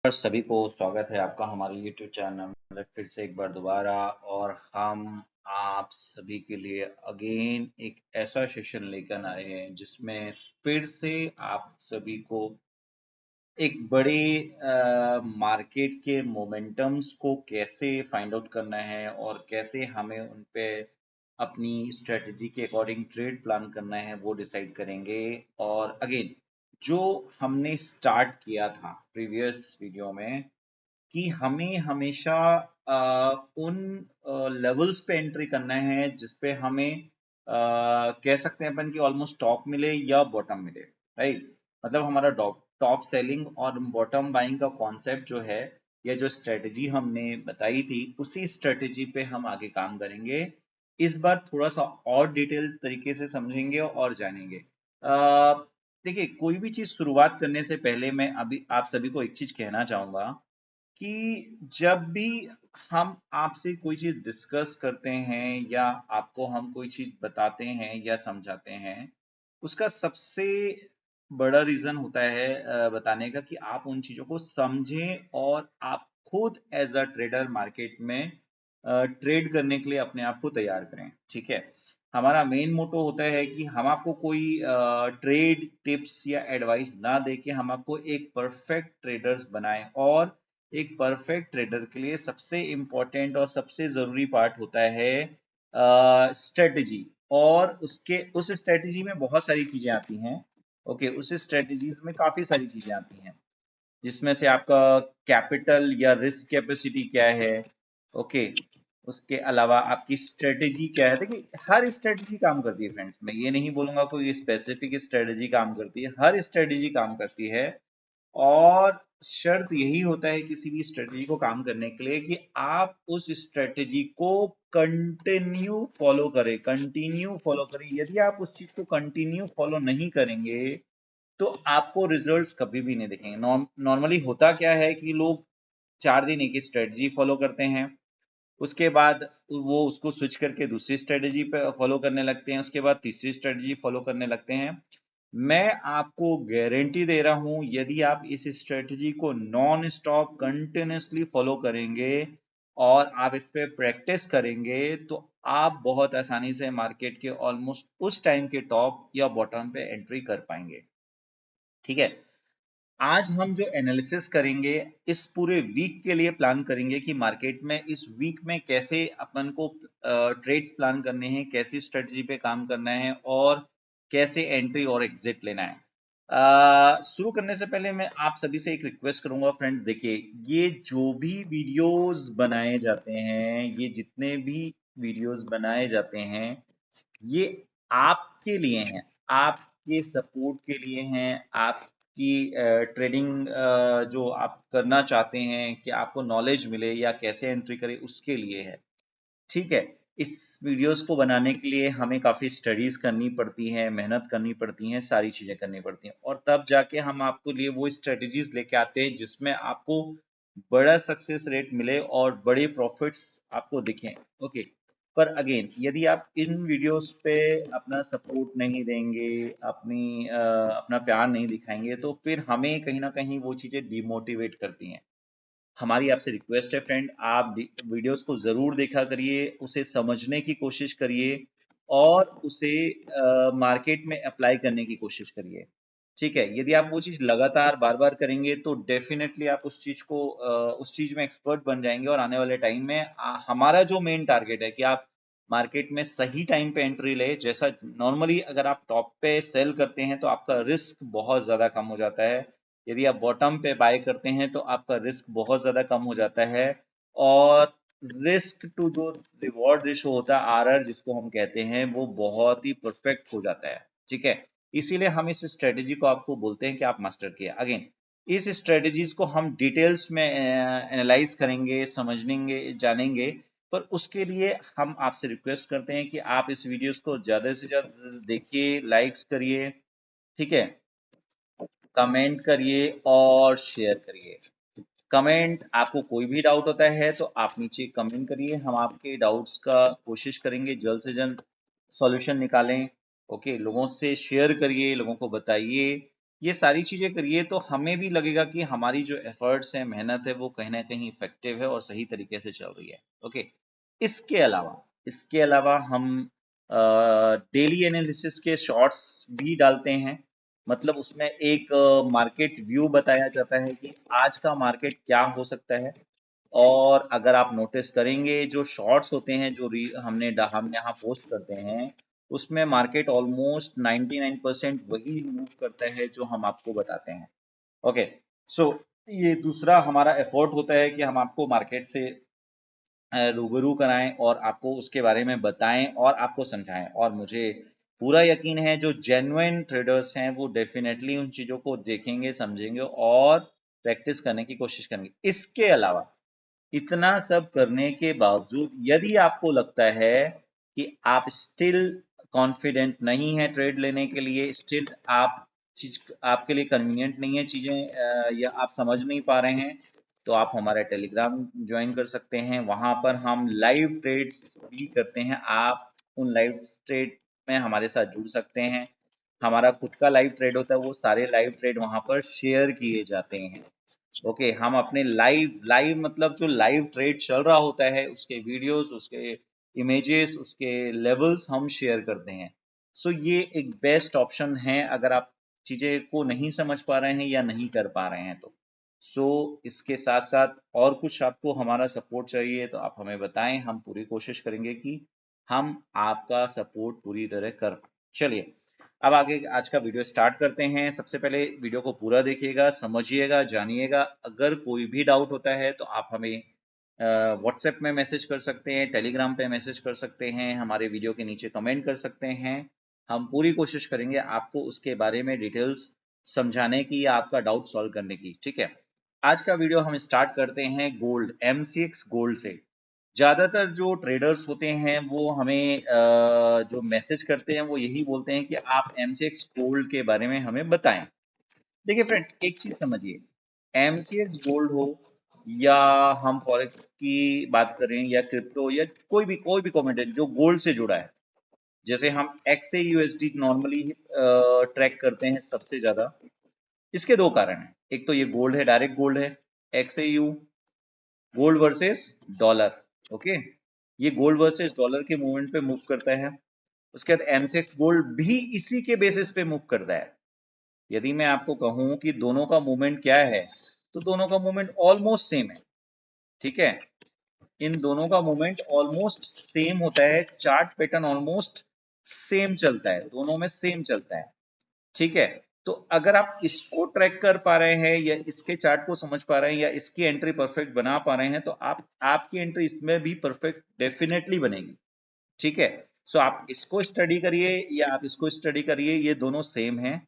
पर सभी को स्वागत है आपका हमारे YouTube चैनल में फिर से एक बार दोबारा। और हम आप सभी के लिए अगेन एक ऐसा सेशन लेकर आए हैं जिसमें फिर से आप सभी को एक बड़े मार्केट के मोमेंटम्स को कैसे फाइंड आउट करना है और कैसे हमें उन पे अपनी स्ट्रेटजी के अकॉर्डिंग ट्रेड प्लान करना है वो डिसाइड करेंगे। और अगेन जो हमने स्टार्ट किया था प्रीवियस वीडियो में कि हमें हमेशा उन लेवल्स पे एंट्री करना है जिस पे हमें कह सकते हैं अपन कि ऑलमोस्ट टॉप मिले या बॉटम मिले, राइट। मतलब हमारा टॉप टॉप सेलिंग और बॉटम बाइंग का कॉन्सेप्ट जो है या जो स्ट्रेटजी हमने बताई थी उसी स्ट्रेटजी पे हम आगे काम करेंगे। इस बार थोड़ा सा और डिटेल तरीके से समझेंगे और जानेंगे। देखिए, कोई भी चीज शुरुआत करने से पहले मैं अभी आप सभी को एक चीज कहना चाहूंगा कि जब भी हम आपसे कोई चीज डिस्कस करते हैं या आपको हम कोई चीज बताते हैं या समझाते हैं, उसका सबसे बड़ा रीजन होता है बताने का कि आप उन चीजों को समझें और आप खुद एज अ ट्रेडर मार्केट में ट्रेड करने के लिए अपने आप को तैयार करें। ठीक है, हमारा मेन मोटो होता है कि हम आपको कोई ट्रेड टिप्स या एडवाइस ना दे के हम आपको एक परफेक्ट ट्रेडर्स बनाएं। और एक परफेक्ट ट्रेडर के लिए सबसे इम्पोर्टेंट और सबसे जरूरी पार्ट होता है स्ट्रेटजी। और उसके उस स्ट्रेटजी में बहुत सारी चीजें आती हैं। ओके, उस स्ट्रेटजीज में काफी सारी चीजें आती हैं जिसमें से आपका कैपिटल या रिस्क कैपेसिटी क्या है। ओके, उसके अलावा आपकी स्ट्रेटजी क्या है। देखिए, हर स्ट्रेटजी काम करती है फ्रेंड्स, मैं ये नहीं बोलूंगा कोई स्पेसिफिक स्ट्रेटजी काम करती है, हर स्ट्रेटजी काम करती है। और शर्त यही होता है किसी भी स्ट्रेटजी को काम करने के लिए कि आप उस स्ट्रेटजी को कंटिन्यू फॉलो करें। यदि आप उस चीज को कंटिन्यू फॉलो नहीं करेंगे तो आपको रिजल्ट्स कभी भी नहीं दिखेंगे। नॉर्मली होता क्या है कि लोग 4 दिन एक ही स्ट्रेटजी फॉलो करते हैं, उसके बाद वो उसको स्विच करके दूसरी स्ट्रेटजी पे फॉलो करने लगते हैं, उसके बाद तीसरी स्ट्रेटजी फॉलो करने लगते हैं। मैं आपको गारंटी दे रहा हूं, यदि आप इस स्ट्रेटजी को नॉन स्टॉप कंटिन्यूसली फॉलो करेंगे और आप इस पे प्रैक्टिस करेंगे तो आप बहुत आसानी से मार्केट के ऑलमोस्ट उस टाइम के टॉप या बॉटम पे एंट्री कर पाएंगे। ठीक है, आज हम जो एनालिसिस करेंगे इस पूरे वीक के लिए प्लान करेंगे कि मार्केट में इस वीक में कैसे अपन को ट्रेड्स प्लान करने हैं, कैसी स्ट्रेटजी पे काम करना है और कैसे एंट्री और एग्जिट लेना है। शुरू करने से पहले मैं आप सभी से एक रिक्वेस्ट करूंगा फ्रेंड्स। देखिए, ये जो भी वीडियोस बनाए जाते हैं, ये जितने भी वीडियोस बनाए जाते हैं, ये आपके लिए हैं, आपके सपोर्ट के लिए हैं, आपकी ट्रेडिंग जो आप करना चाहते हैं कि आपको नॉलेज मिले या कैसे एंट्री करें उसके लिए है। ठीक है, इस वीडियोस को बनाने के लिए हमें काफ़ी स्टडीज़ करनी पड़ती हैं, मेहनत करनी पड़ती हैं, सारी चीज़ें करनी पड़ती हैं और तब जाके हम आपको लिए वो स्ट्रेटजीज़ लेके आते हैं जिसमें आपको बड़ा सक्सेस रेट मिले और बड़े प्रॉफिट्स आपको दिखें। ओके, पर अगेन यदि आप इन वीडियोस पे अपना सपोर्ट नहीं देंगे, अपना प्यार नहीं दिखाएंगे तो फिर हमें कहीं ना कहीं वो चीज़ें डिमोटिवेट करती हैं। हमारी आपसे रिक्वेस्ट है फ्रेंड, आप वीडियोस को ज़रूर देखा करिए, उसे समझने की कोशिश करिए और उसे मार्केट में अप्लाई करने की कोशिश करिए। ठीक है, यदि आप वो चीज़ लगातार बार-बार करेंगे तो डेफिनेटली आप उस चीज़ में एक्सपर्ट बन जाएंगे और आने वाले टाइम में हमारा जो मेन टारगेट है कि आप मार्केट में सही टाइम पे एंट्री ले। जैसा नॉर्मली अगर आप टॉप पे सेल करते हैं तो आपका रिस्क बहुत ज़्यादा कम हो जाता है, यदि आप बॉटम पे बाय करते हैं तो आपका रिस्क बहुत ज्यादा कम हो जाता है। और रिस्क टू जो रिवॉर्ड रेशो होता है, आरआर जिसको हम कहते हैं, वो बहुत ही परफेक्ट हो जाता है। ठीक है, इसीलिए हम इस स्ट्रेटेजी को आपको बोलते हैं कि आप मास्टर किए। अगेन इस स्ट्रेटेजीज को हम डिटेल्स में एनालाइज करेंगे, समझेंगे, जानेंगे। पर उसके लिए हम आपसे रिक्वेस्ट करते हैं कि आप इस वीडियोस को ज्यादा से ज्यादा देखिए, लाइक्स करिए। ठीक है, कमेंट करिए और शेयर करिए। कमेंट, आपको कोई भी डाउट होता है तो आप नीचे कमेंट करिए, हम आपके डाउट्स का कोशिश करेंगे जल्द से जल्द सॉल्यूशन निकालें। ओके, लोगों से शेयर करिए, लोगों को बताइए ये सारी चीजें करिए तो हमें भी लगेगा कि हमारी जो एफर्ट्स है, मेहनत है, वो कहीं ना कहीं इफेक्टिव है और सही तरीके से चल रही है। ओके, इसके अलावा हम डेली एनालिसिस के शॉर्ट्स भी डालते हैं। मतलब उसमें एक मार्केट व्यू बताया जाता है कि आज का मार्केट क्या हो सकता है। और अगर आप नोटिस करेंगे जो शॉर्ट्स होते हैं जो हम यहाँ पोस्ट करते हैं, उसमें मार्केट ऑलमोस्ट 99% वही मूव करता है जो हम आपको बताते हैं। ओके, सो ये दूसरा हमारा एफर्ट होता है कि हम आपको मार्केट से रूबरू कराएं और आपको उसके बारे में बताएं और आपको समझाएं। और मुझे पूरा यकीन है जो जेन्युइन ट्रेडर्स हैं वो डेफिनेटली उन चीज़ों को देखेंगे, समझेंगे और प्रैक्टिस करने की कोशिश करेंगे। इसके अलावा इतना सब करने के बावजूद यदि आपको लगता है कि आप स्टिल कॉन्फिडेंट नहीं है ट्रेड लेने के लिए, स्टिल आप चीज आपके लिए कन्वीनियंट नहीं है चीजें, या आप समझ नहीं पा रहे हैं, तो आप हमारा टेलीग्राम ज्वाइन कर सकते हैं। वहां पर हम लाइव ट्रेड्स भी करते हैं। आप उन लाइव ट्रेड में हमारे साथ जुड़ सकते हैं। हमारा खुद का लाइव ट्रेड होता है, वो सारे लाइव ट्रेड वहां पर शेयर किए जाते हैं। ओके, हम अपने लाइव लाइव मतलब जो लाइव ट्रेड चल रहा होता है उसके वीडियोस, उसके इमेजेस, उसके लेवल्स हम शेयर करते हैं। सो ये एक बेस्ट ऑप्शन है अगर आप चीजें को नहीं समझ पा रहे हैं या नहीं कर पा रहे हैं तो। सो इसके साथ साथ और कुछ आपको हमारा सपोर्ट चाहिए तो आप हमें बताएं, हम पूरी कोशिश करेंगे कि हम आपका सपोर्ट पूरी तरह कर पाएं। चलिए, अब आगे आज का वीडियो स्टार्ट करते हैं। सबसे पहले वीडियो को पूरा देखिएगा, समझिएगा, जानिएगा। अगर कोई भी डाउट होता है तो आप हमें व्हाट्सएप में मैसेज कर सकते हैं, टेलीग्राम पे मैसेज कर सकते हैं, हमारे वीडियो के नीचे कमेंट कर सकते हैं। हम पूरी कोशिश करेंगे आपको उसके बारे में डिटेल्स समझाने की या आपका डाउट सॉल्व करने की। ठीक है, आज का वीडियो हम स्टार्ट करते हैं गोल्ड, MCX गोल्ड से। ज़्यादातर जो ट्रेडर्स होते हैं वो हमें जो मैसेज करते हैं वो यही बोलते हैं कि आप MCX गोल्ड के बारे में हमें बताएं। देखिए फ्रेंड, एक चीज समझिए, MCX गोल्ड हो या हम फॉरेक्स की बात करें या क्रिप्टो या कोई भी कमोडिटी जो गोल्ड से जुड़ा है, जैसे हम XAUSD नॉर्मली ट्रैक करते हैं सबसे ज्यादा। इसके दो कारण हैं, एक तो ये गोल्ड है, डायरेक्ट गोल्ड है। XAU gold versus dollar. Okay, ये गोल्ड वर्सेस डॉलर के मूवमेंट पे मूव करता है। उसके बाद MCX गोल्ड भी इसी के बेसिस पे मूव करता है। यदि मैं आपको कहूं कि दोनों का मूवमेंट क्या है, तो दोनों का मूवमेंट ऑलमोस्ट सेम है। ठीक है, इन दोनों का मूवमेंट ऑलमोस्ट सेम होता है, चार्ट पैटर्न ऑलमोस्ट सेम चलता है, दोनों में सेम चलता है। ठीक है, तो अगर आप इसको ट्रैक कर पा रहे हैं या इसके चार्ट को समझ पा रहे हैं या इसकी एंट्री परफेक्ट बना पा रहे हैं, तो आप आपकी एंट्री इसमें भी परफेक्ट डेफिनेटली बनेगी। ठीक है, सो आप इसको स्टडी करिए या आप इसको स्टडी करिए, ये दोनों सेम हैं।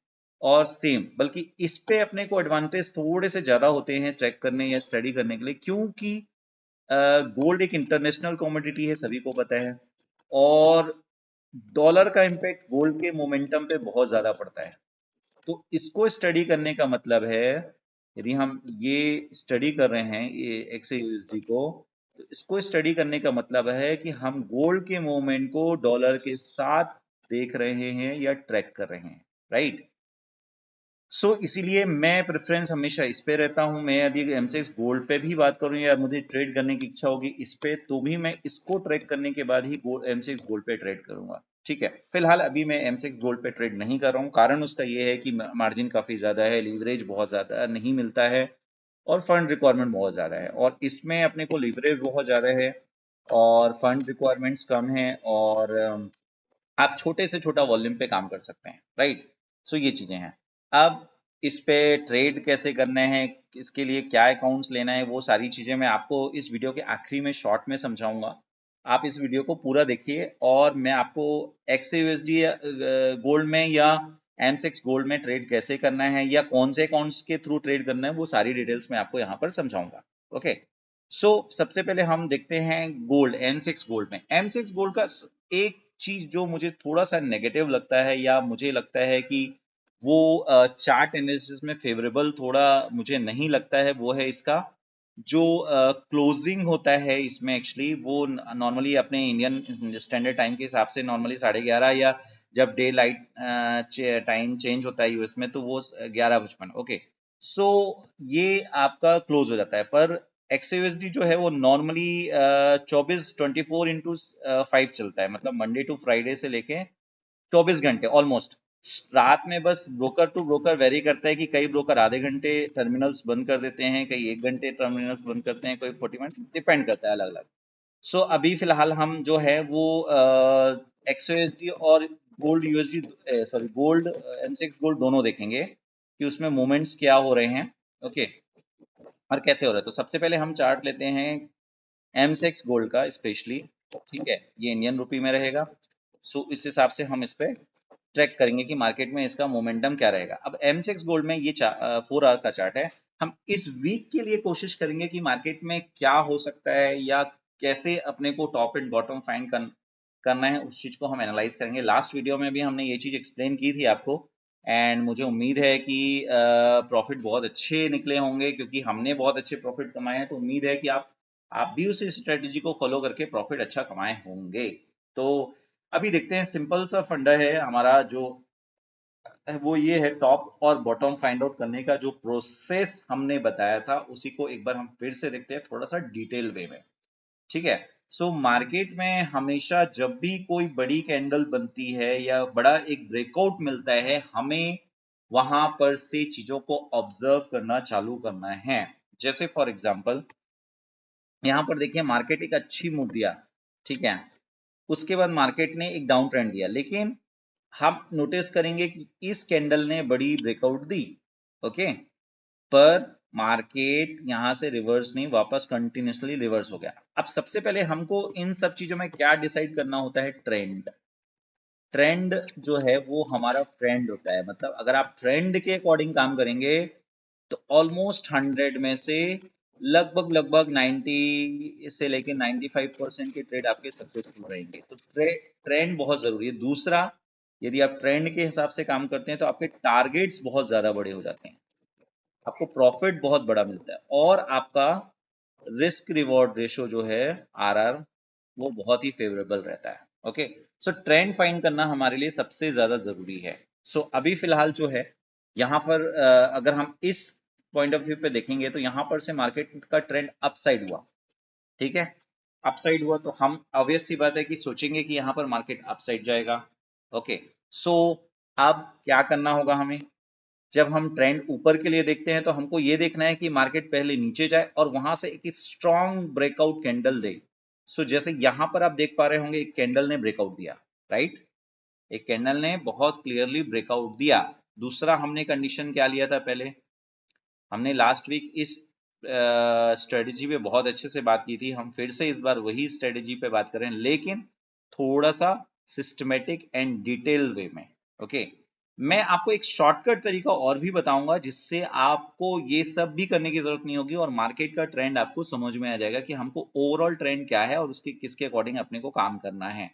और सेम बल्कि इस पे अपने को एडवांटेज थोड़े से ज्यादा होते हैं चेक करने या स्टडी करने के लिए, क्योंकि गोल्ड एक इंटरनेशनल कमोडिटी है, सभी को पता है। और डॉलर का इम्पैक्ट गोल्ड के मोमेंटम पे बहुत ज्यादा पड़ता है। तो इसको स्टडी करने का मतलब है, यदि हम ये स्टडी कर रहे हैं ये XAUSD को, तो इसको स्टडी करने का मतलब है कि हम गोल्ड के मूवमेंट को डॉलर के साथ देख रहे हैं या ट्रैक कर रहे हैं। राइट, सो इसीलिए मैं प्रेफरेंस हमेशा इस पे रहता हूं। मैं यदि MCX गोल्ड पे भी बात करूं या मुझे ट्रेड करने की इच्छा होगी इस पे, तो भी मैं इसको ट्रैक करने के बाद ही MCX गोल्ड पे ट्रेड करूंगा। ठीक है, फिलहाल अभी मैं MCX गोल्ड पे ट्रेड नहीं कर रहा हूं। कारण उसका ये है कि मार्जिन काफी ज्यादा है, लीवरेज बहुत ज्यादा नहीं मिलता है और फंड रिक्वायरमेंट बहुत ज्यादा है। और इसमें अपने को लीवरेज बहुत ज्यादा है और फंड रिक्वायरमेंट्स कम है, और आप छोटे से छोटा वॉल्यूम पे काम कर सकते हैं। राइट, सो ये चीजें हैं। अब इस पे ट्रेड कैसे करना है, इसके लिए क्या अकाउंट्स लेना है, वो सारी चीजें मैं आपको इस वीडियो के आखिरी में शॉर्ट में समझाऊंगा। आप इस वीडियो को पूरा देखिए और मैं आपको XAUSD गोल्ड में या MCX गोल्ड में ट्रेड कैसे करना है या कौन से अकाउंट्स के थ्रू ट्रेड करना है, वो सारी डिटेल्स मैं आपको यहाँ पर समझाऊंगा। ओके, सो सबसे पहले हम देखते हैं गोल्ड, MCX गोल्ड में। MCX गोल्ड का एक चीज जो मुझे थोड़ा सा नेगेटिव लगता है या मुझे लगता है कि वो चार्ट एनालिसिस में फेवरेबल थोड़ा मुझे नहीं लगता है, वो है इसका जो क्लोजिंग होता है इसमें। एक्चुअली वो नॉर्मली अपने इंडियन स्टैंडर्ड टाइम के हिसाब से नॉर्मली 11:30 या जब डे लाइट टाइम चेंज होता है यूएस में, तो वो 11:55। ओके, सो ये आपका क्लोज हो जाता है। पर XAUSD जो है वो नॉर्मली 24 इंटू 5 चलता है, मतलब मंडे टू फ्राइडे से लेके 24 घंटे ऑलमोस्ट। रात में बस ब्रोकर टू ब्रोकर वेरी करता है कि कई ब्रोकर आधे घंटे टर्मिनल्स बंद कर देते हैं, कई 1 घंटे टर्मिनल्स बंद करते हैं, कोई 40 मिनट, डिपेंड करता है अलग अलग। सो अभी फिलहाल हम जो है वो XOSD और gold USD, sorry gold, M6 gold दोनों देखेंगे कि उसमें मूवमेंट्स क्या हो रहे हैं। ओके, और कैसे हो रहा है। तो सबसे पहले हम चार्ट लेते हैं M6 गोल्ड का स्पेशली। ठीक है, ये इंडियन रुपी में रहेगा। सो इस हिसाब से हम इस पे ट्रैक करेंगे कि मार्केट में इसका मोमेंटम क्या रहेगा। अब M6 गोल्ड में ये 4 आवर का चार्ट है। हम इस वीक के लिए कोशिश करेंगे कि मार्केट में क्या हो सकता है या कैसे अपने को टॉप एंड बॉटम फाइंड करना है, उस चीज को हम एनालाइज करेंगे। लास्ट वीडियो में भी हमने ये चीज एक्सप्लेन की थी आपको, एंड मुझे उम्मीद है कि प्रॉफिट बहुत अच्छे निकले होंगे, क्योंकि हमने बहुत अच्छे प्रॉफिट कमाए हैं। तो उम्मीद है कि आप भी उसी स्ट्रेटेजी को फॉलो करके प्रॉफिट अच्छा कमाए होंगे। तो अभी देखते हैं, सिंपल सा फंडा है हमारा, जो वो ये है, टॉप और बॉटम फाइंड आउट करने का जो प्रोसेस हमने बताया था, उसी को एक बार हम फिर से देखते हैं थोड़ा सा डिटेल वे में। ठीक है, सो मार्केट में हमेशा जब भी कोई बड़ी कैंडल बनती है या बड़ा एक ब्रेकआउट मिलता है, हमें वहां पर से चीजों को ऑब्जर्व करना चालू करना है। जैसे फॉर एग्जांपल यहाँ पर देखिए, मार्केट एक अच्छी मूव दिया। ठीक है, उसके बाद मार्केट ने एक डाउन ट्रेंड दिया, लेकिन हम नोटिस करेंगे कि इस कैंडल ने बड़ी ब्रेकआउट दी। ओके, पर मार्केट यहां से रिवर्स नहीं, वापस कंटिन्यूसली रिवर्स हो गया। अब सबसे पहले हमको इन सब चीजों में क्या डिसाइड करना होता है, ट्रेंड। ट्रेंड जो है वो हमारा फ्रेंड होता है। मतलब अगर आप ट्रेंड के अकॉर्डिंग काम करेंगे, तो ऑलमोस्ट 100 में से लगभग लगभग 90 से लेके 95% के ट्रेड आपके सक्सेसफुल रहेंगे। तो ट्रेंड बहुत जरूरी है। दूसरा, यदि आप ट्रेंड के हिसाब से काम करते हैं तो आपके टारगेट्स बहुत ज्यादा बड़े हो जाते हैं, आपको प्रॉफिट बहुत बड़ा मिलता है, और आपका रिस्क रिवॉर्ड रेशो जो है, RR, वो बहुत ही फेवरेबल रहता है। ओके, सो ट्रेंड फाइंड करना हमारे लिए सबसे ज्यादा जरूरी है। सो अभी फिलहाल जो है यहाँ पर अगर हम इस पॉइंट ऑफ व्यू पे देखेंगे, तो यहाँ पर से मार्केट का ट्रेंड अपसाइड हुआ। ठीक है, अपसाइड हुआ, तो हम ऑब्वियस सी बात है कि सोचेंगे कि यहाँ पर मार्केट अपसाइड जाएगा। ओके, सो अब क्या करना होगा हमें, जब हम ट्रेंड ऊपर के लिए देखते हैं, तो हमको ये देखना है कि मार्केट पहले नीचे जाए और वहां से एक स्ट्रॉन्ग ब्रेकआउट कैंडल दे। सो जैसे यहां पर आप देख पा रहे होंगे, एक कैंडल ने ब्रेकआउट दिया, राइट, एक कैंडल ने बहुत क्लियरली ब्रेकआउट दिया। दूसरा, हमने कंडीशन क्या लिया था पहले, हमने लास्ट वीक इस स्ट्रेटेजी पे बहुत अच्छे से बात की थी। हम फिर से इस बार वही स्ट्रेटेजी पे बात करें, लेकिन थोड़ा सा सिस्टमेटिक एंड डिटेल वे में। ओके, मैं आपको एक शॉर्टकट तरीका और भी बताऊंगा, जिससे आपको ये सब भी करने की जरूरत नहीं होगी और मार्केट का ट्रेंड आपको समझ में आ जाएगा कि हमको ओवरऑल ट्रेंड क्या है और उसके किसके अकॉर्डिंग अपने को काम करना है।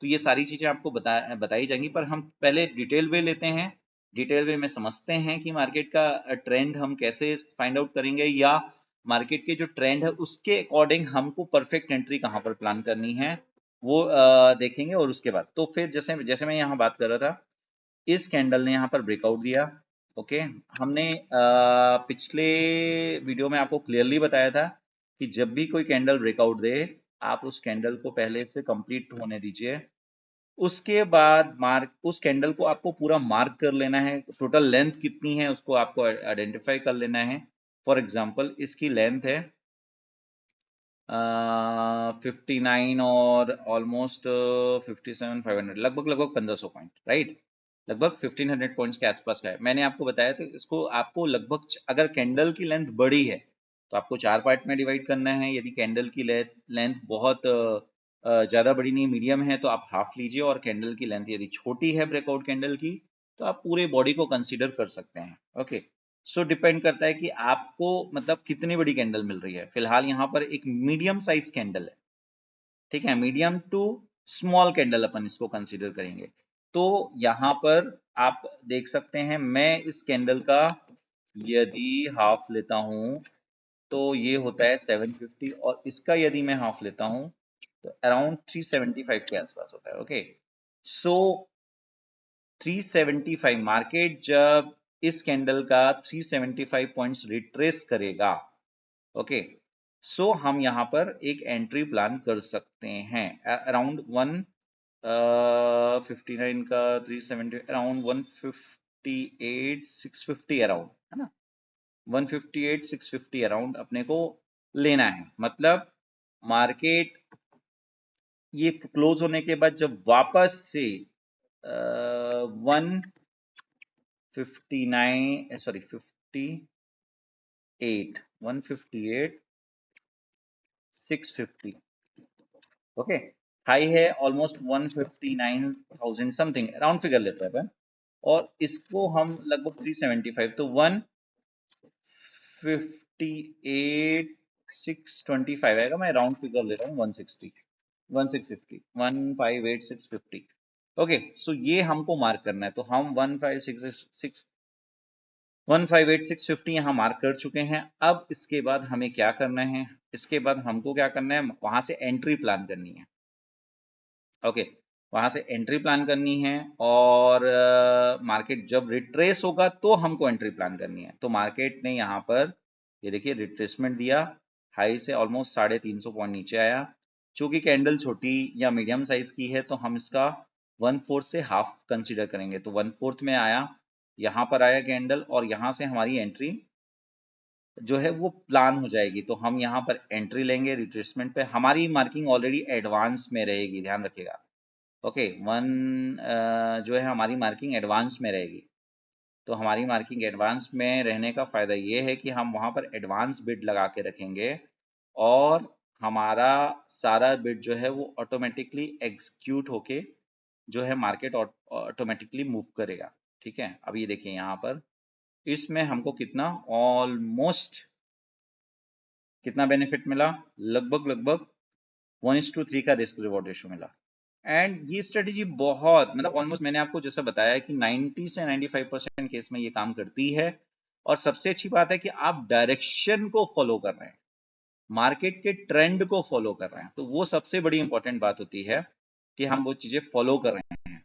तो ये सारी चीजें आपको बताई जाएंगी, पर हम पहले डिटेल वे लेते हैं। डिटेल वे में समझते हैं कि मार्केट का ट्रेंड हम कैसे फाइंड आउट करेंगे, या मार्केट के जो ट्रेंड है उसके अकॉर्डिंग हमको परफेक्ट एंट्री कहाँ पर प्लान करनी है, वो देखेंगे। और उसके बाद तो फिर जैसे जैसे मैं यहाँ बात कर रहा था, इस कैंडल ने यहाँ पर ब्रेकआउट दिया। ओके, हमने पिछले वीडियो में आपको क्लियरली बताया था कि जब भी कोई कैंडल ब्रेकआउट दे, आप उस कैंडल को पहले से कंप्लीट होने दीजिए। उसके बाद मार्क उस कैंडल को आपको पूरा मार्क कर लेना है, टोटल लेंथ कितनी है उसको आपको आइडेंटिफाई कर लेना है। फॉर एग्जांपल इसकी लेंथ है 59 और ऑलमोस्ट 57,500, लगभग लगभग 1500 पॉइंट, राइट, लगभग 1500 पॉइंट्स के आसपास का है। मैंने आपको बताया था इसको आपको लगभग, अगर कैंडल की लेंथ बड़ी है तो आपको 4 पार्ट में डिवाइड करना है। यदि कैंडल की लेंथ बहुत ज़्यादा बड़ी नहीं, मीडियम है, तो आप हाफ लीजिए। और कैंडल की लेंथ यदि छोटी है ब्रेकआउट कैंडल की, तो आप पूरे बॉडी को कंसीडर कर सकते हैं। ओके, सो डिपेंड करता है कि आपको मतलब कितनी बड़ी कैंडल मिल रही है। फिलहाल यहाँ पर एक मीडियम साइज कैंडल है। ठीक है, मीडियम टू स्मॉल कैंडल अपन इसको कंसीडर करेंगे। तो यहाँ पर आप देख सकते हैं, मैं इस कैंडल का यदि हाफ लेता हूं, तो ये होता है 750, और इसका यदि मैं हाफ लेता हूं तो अराउंड 375 के आसपास होता है। ओके, सो 375 मार्केट जब इस कैंडल का 375 पॉइंट्स रिट्रेस करेगा, ओके, सो हम यहाँ पर एक एंट्री प्लान कर सकते हैं अराउंड 159 का 370 अराउंड 158 650 अराउंड, है ना, 158 650 अराउंड अपने को लेना है। मतलब मार्केट ये क्लोज होने के बाद जब वापस से 159 सॉरी 58 158 650, ओके, हाई है ऑलमोस्ट 159,000 समथिंग, राउंड फिगर लेते हैं अपन, और इसको हम लगभग 375, तो 158 625 आएगा। मैं राउंड फिगर ले रहा हूँ, 160 1650 158 650, ओके। सो ये हमको मार्क करना है, तो हम 158 650 यहाँ मार्क कर चुके हैं। अब इसके बाद हमें क्या करना है, इसके बाद हमको क्या करना है, वहां से एंट्री प्लान करनी है, ओके, वहां से एंट्री प्लान करनी है, और मार्केट जब रिट्रेस होगा तो हमको एंट्री प्लान करनी है। तो मार्केट ने यहाँ पर ये देखिए रिट्रेसमेंट दिया, हाई से ऑलमोस्ट 350 पॉइंट नीचे आया। चूंकि कैंडल छोटी या मीडियम साइज की है तो हम इसका 1/4 से हाफ कंसीडर करेंगे, तो 1/4 में आया, यहाँ पर आया कैंडल, और यहाँ से हमारी एंट्री जो है वो प्लान हो जाएगी। तो हम यहाँ पर एंट्री लेंगे रिट्रेसमेंट पे, हमारी मार्किंग ऑलरेडी एडवांस में रहेगी, ध्यान रखिएगा, ओके। जो है हमारी मार्किंग एडवांस में रहेगी। तो हमारी मार्किंग एडवांस में रहने का फायदा ये है कि हम वहां पर एडवांस बिड लगा के रखेंगे, और हमारा सारा बिड जो है वो ऑटोमेटिकली एग्जीक्यूट होके जो है मार्केट ऑटोमेटिकली मूव करेगा, ठीक है। अब ये देखिए यहाँ पर इसमें हमको कितना ऑलमोस्ट कितना बेनिफिट मिला, लगभग लगभग 1:3 का रिस्क रिवॉर्ड रेशो मिला। एंड ये स्ट्रेटेजी बहुत, मतलब ऑलमोस्ट मैंने आपको जैसा बताया कि 90 से 95% केस में ये काम करती है। और सबसे अच्छी बात है कि आप डायरेक्शन को फॉलो कर रहे हैं, मार्केट के ट्रेंड को फॉलो कर रहे हैं, तो वो सबसे बड़ी इंपॉर्टेंट बात होती है कि हम वो चीजें फॉलो कर रहे हैं,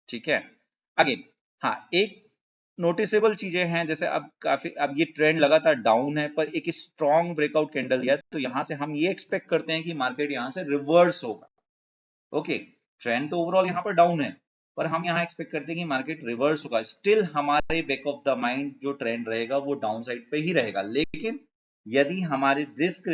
ठीक है। आगे, हाँ, एक नोटिसेबल चीजें हैं, जैसे अब ये ट्रेंड लगातार डाउन है, पर एक स्ट्रॉन्ग ब्रेकआउट कैंडल दिया, तो यहां से हम ये एक्सपेक्ट करते हैं कि मार्केट यहां से रिवर्स होगा, ओके। ट्रेंड तो ओवरऑल यहाँ पर डाउन है, पर हम यहाँ एक्सपेक्ट करते हैं कि मार्केट रिवर्स होगा। स्टिल हमारे बैक ऑफ द माइंड जो ट्रेंड रहेगा वो डाउन साइड पे ही रहेगा, लेकिन यदि हमारी रिस्क